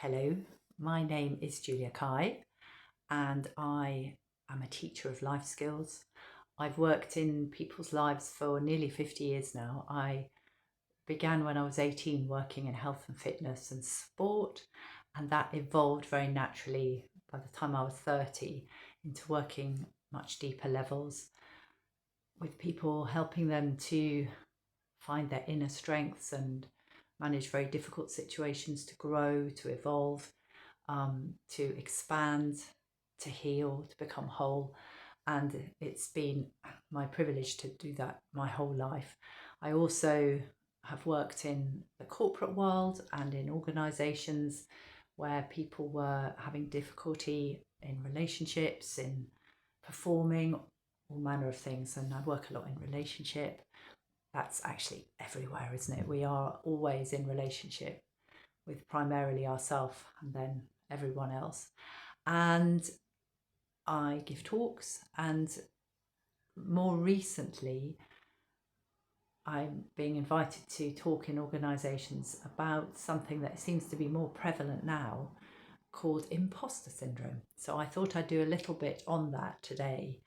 Hello, my name is Julia Kai and I am a teacher of life skills. I've worked in people's lives for nearly 50 years now. I began when I was 18 working in health and fitness and sport, and that evolved very naturally by the time I was 30 into working much deeper levels with people, helping them to find their inner strengths and manage very difficult situations, to grow, to evolve, to expand, to heal, to become whole. And it's been my privilege to do that my whole life. I also have worked in the corporate world and in organizations where people were having difficulty in relationships, in performing, all manner of things. And I work a lot in relationship. That's actually everywhere, isn't it? We are always in relationship with primarily ourselves and then everyone else. And I give talks, and more recently I'm being invited to talk in organisations about something that seems to be more prevalent now, called imposter syndrome. So I thought I'd do a little bit on that today,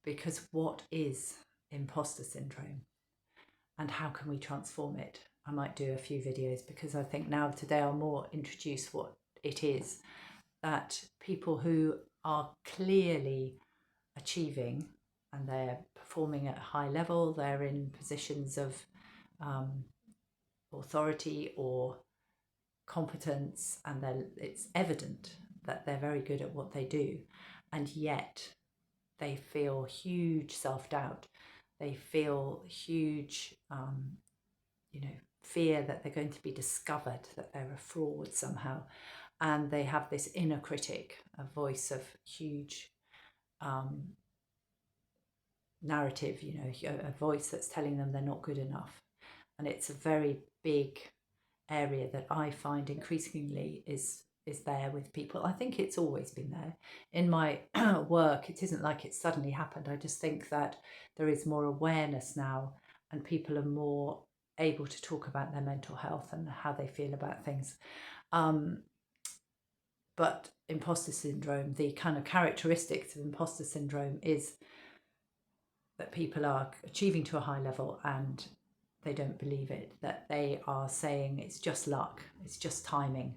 because what is imposter syndrome and how can we transform it? I might do a few videos because I think now today I'll more introduce what it is, that people who are clearly achieving and they're performing at a high level, they're in positions of authority or competence, and it's evident that they're very good at what they do, and yet they feel huge self-doubt. They feel huge fear that they're going to be discovered, that they're a fraud somehow. And they have this inner critic, a voice of huge narrative, a voice that's telling them they're not good enough. And it's a very big area that I find increasingly is there with people. I think it's always been there in my work. It isn't like it suddenly happened. I just think that there is more awareness now, and people are more able to talk about their mental health and how they feel about things. But imposter syndrome, the kind of characteristics of imposter syndrome is that people are achieving to a high level and they don't believe it, that they are saying it's just luck, it's just timing,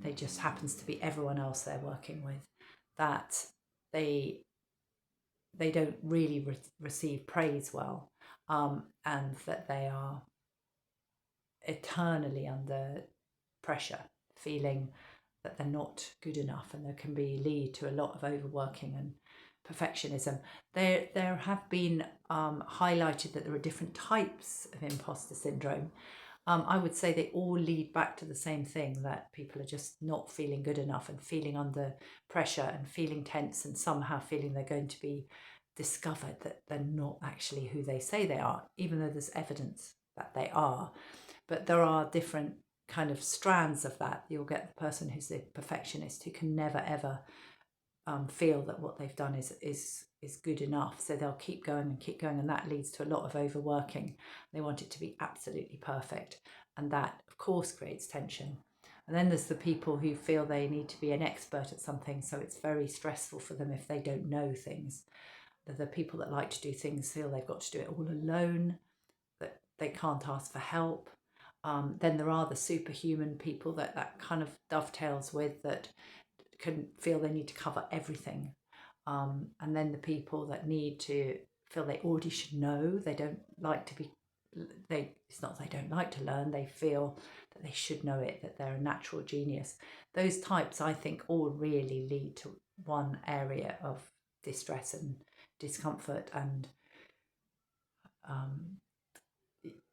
they just happens to be everyone else they're working with, that they don't really receive praise well, and that they are eternally under pressure, feeling that they're not good enough, and there can be lead to a lot of overworking and perfectionism. There have been highlighted that there are different types of imposter syndrome. I would say they all lead back to the same thing, that people are just not feeling good enough and feeling under pressure and feeling tense and somehow feeling they're going to be discovered, that they're not actually who they say they are, even though there's evidence that they are. But there are different kind of strands of that. You'll get the person who's the perfectionist, who can never ever feel that what they've done is good enough, so they'll keep going, and that leads to a lot of overworking. They want it to be absolutely perfect, and that of course creates tension. And then there's the people who feel they need to be an expert at something, so it's very stressful for them if they don't know things. The people that like to do things feel they've got to do it all alone, that they can't ask for help. Then there are the superhuman people that kind of dovetails with, that can feel they need to cover everything. And then the people that need to feel they already should know, they don't like to be, it's not they don't like to learn, they feel that they should know it, that they're a natural genius. Those types, I think, all really lead to one area of distress and discomfort and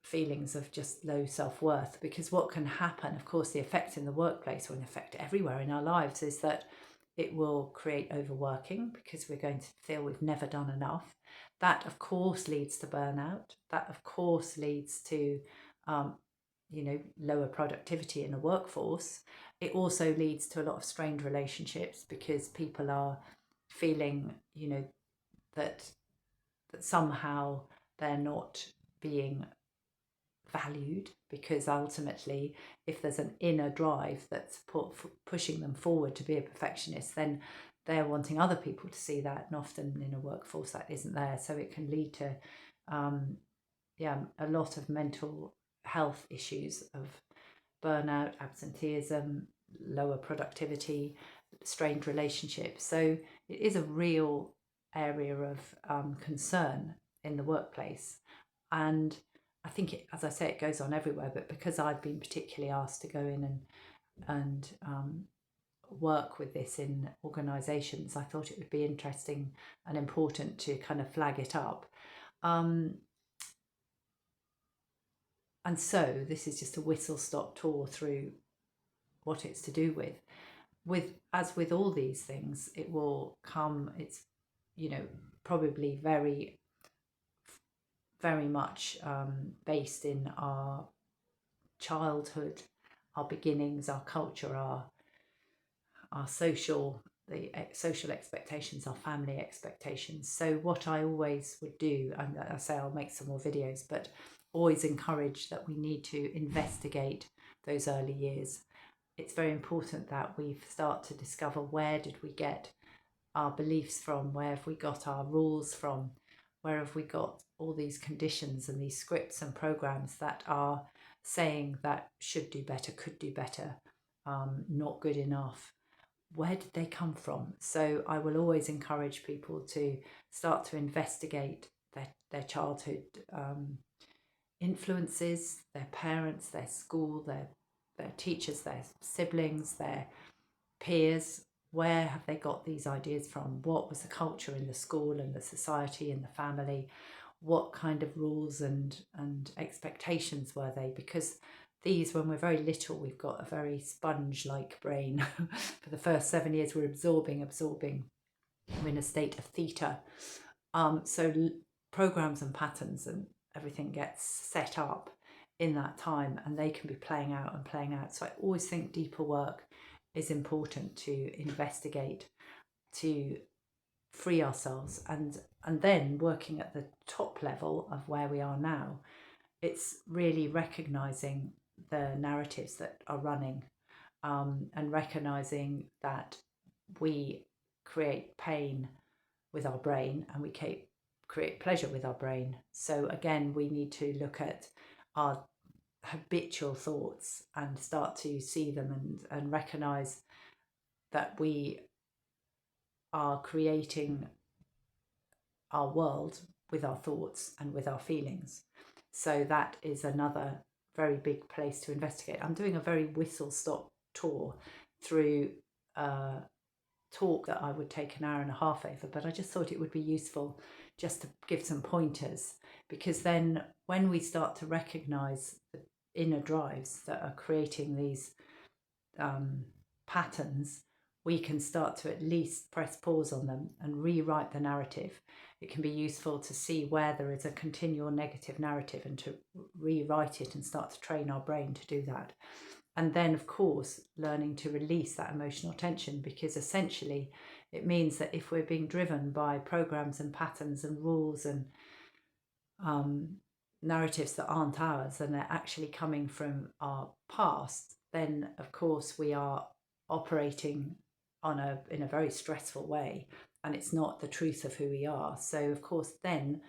feelings of just low self-worth. Because what can happen, of course, the effect in the workplace, or an effect everywhere in our lives, is that it will create overworking, because we're going to feel we've never done enough. That of course leads to burnout. That of course leads to lower productivity in the workforce. It also leads to a lot of strained relationships, because people are feeling that somehow they're not being valued, because ultimately if there's an inner drive that's pushing them forward to be a perfectionist, then they're wanting other people to see that, and often in a workforce that isn't there, so it can lead to a lot of mental health issues of burnout, absenteeism, lower productivity, strained relationships. So it is a real area of concern in the workplace. And I think, as I say, it goes on everywhere. But because I've been particularly asked to go in and work with this in organisations, I thought it would be interesting and important to kind of flag it up. And so this is just a whistle-stop tour through what it's to do with. As with all these things, it will come. It's probably very, very much based in our childhood, our beginnings, our culture, our social social expectations, our family expectations. So what I always would do, and I say I'll make some more videos, but always encourage that we need to investigate those early years. It's very important that we start to discover, where did we get our beliefs from, where have we got our rules from, where have we got all these conditions and these scripts and programs that are saying that should do better, could do better, not good enough. Where did they come from? So I will always encourage people to start to investigate their childhood influences, their parents, their school, their teachers, their siblings, their peers. Where have they got these ideas from? What was the culture in the school and the society and the family? What kind of rules and expectations were they? Because these, when we're very little, we've got a very sponge-like brain. For the first 7 years, we're absorbing. We're in a state of theta. So programs and patterns and everything gets set up in that time, and they can be playing out and playing out. So I always think deeper work is important to investigate, to free ourselves, and then working at the top level of where we are now, it's really recognizing the narratives that are running, and recognizing that we create pain with our brain and we create pleasure with our brain. So again, we need to look at our habitual thoughts and start to see them and recognize that we are creating our world with our thoughts and with our feelings. So that is another very big place to investigate. I'm doing a very whistle-stop tour through a talk that I would take an hour and a half over, but I just thought it would be useful just to give some pointers, because then when we start to recognize the inner drives that are creating these patterns, we can start to at least press pause on them and rewrite the narrative. It can be useful to see where there is a continual negative narrative and to rewrite it and start to train our brain to do that. And then, of course, learning to release that emotional tension, because essentially it means that if we're being driven by programs and patterns and rules and narratives that aren't ours and they're actually coming from our past, then of course we are operating in a very stressful way, and it's not the truth of who we are. So of course then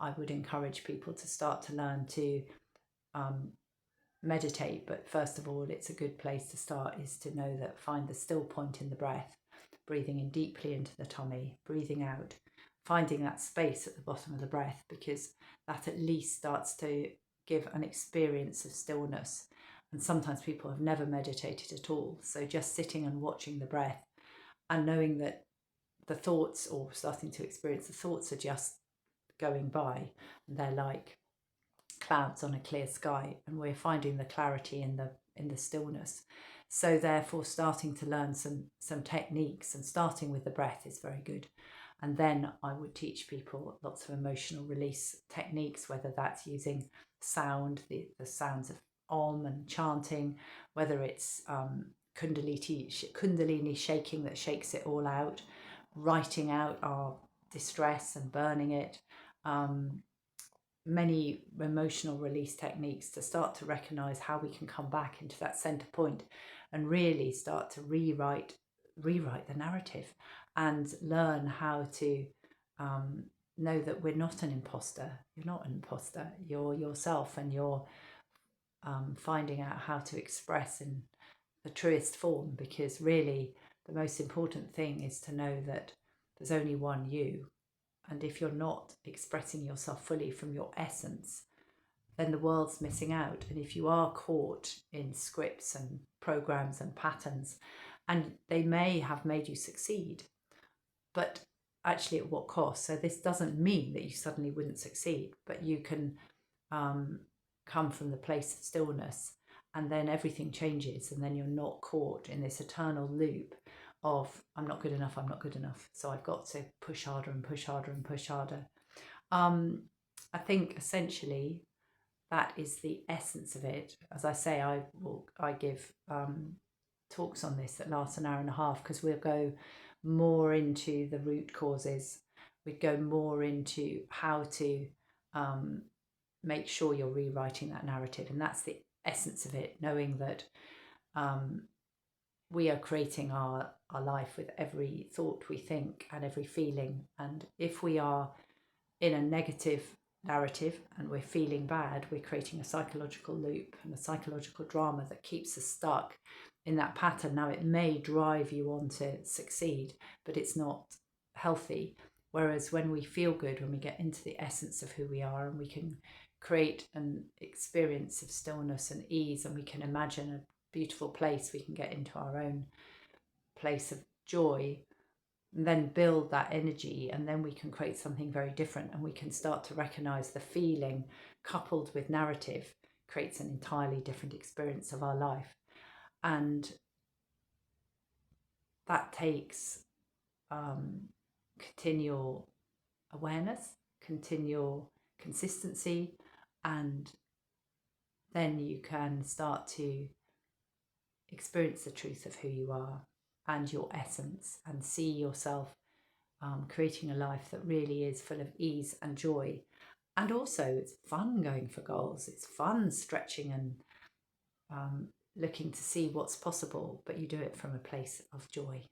I would encourage people to start to learn to meditate. But first of all, it's a good place to start is to know that, find the still point in the breath, breathing in deeply into the tummy, breathing out, finding that space at the bottom of the breath, because that at least starts to give an experience of stillness. And sometimes people have never meditated at all, so just sitting and watching the breath and knowing that the thoughts, or starting to experience the thoughts, are just going by, and they're like clouds on a clear sky, and we're finding the clarity in the stillness. So therefore starting to learn some techniques, and starting with the breath is very good. And then I would teach people lots of emotional release techniques, whether that's using sound, the sounds of om and chanting, whether it's kundalini shaking that shakes it all out, writing out our distress and burning it, many emotional release techniques to start to recognize how we can come back into that center point and really start to rewrite the narrative and learn how to um, know that we're not an imposter. You're not an imposter. You're yourself, and you're finding out how to express in the truest form, because really the most important thing is to know that there's only one you. And if you're not expressing yourself fully from your essence, then the world's missing out. And if you are caught in scripts and programs and patterns, and they may have made you succeed, but actually at what cost? So this doesn't mean that you suddenly wouldn't succeed, but you can come from the place of stillness, and then everything changes, and then you're not caught in this eternal loop of I'm not good enough, I'm not good enough, so I've got to push harder and push harder and push harder. I think essentially that is the essence of it. As I say, I give talks on this that last an hour and a half, because we'll go more into the root causes. We'd go more into how to make sure you're rewriting that narrative, and that's the essence of it. Knowing that we are creating our life with every thought we think and every feeling, and if we are in a negative narrative and we're feeling bad, we're creating a psychological loop and a psychological drama that keeps us stuck in that pattern. Now, it may drive you on to succeed, but it's not healthy. Whereas when we feel good, when we get into the essence of who we are, and we can create an experience of stillness and ease, and we can imagine a beautiful place, we can get into our own place of joy, and then build that energy, and then we can create something very different, and we can start to recognize the feeling coupled with narrative creates an entirely different experience of our life. And that takes continual awareness, continual consistency, and then you can start to experience the truth of who you are and your essence, and see yourself creating a life that really is full of ease and joy. And also, it's fun going for goals. It's fun stretching and looking to see what's possible, but you do it from a place of joy.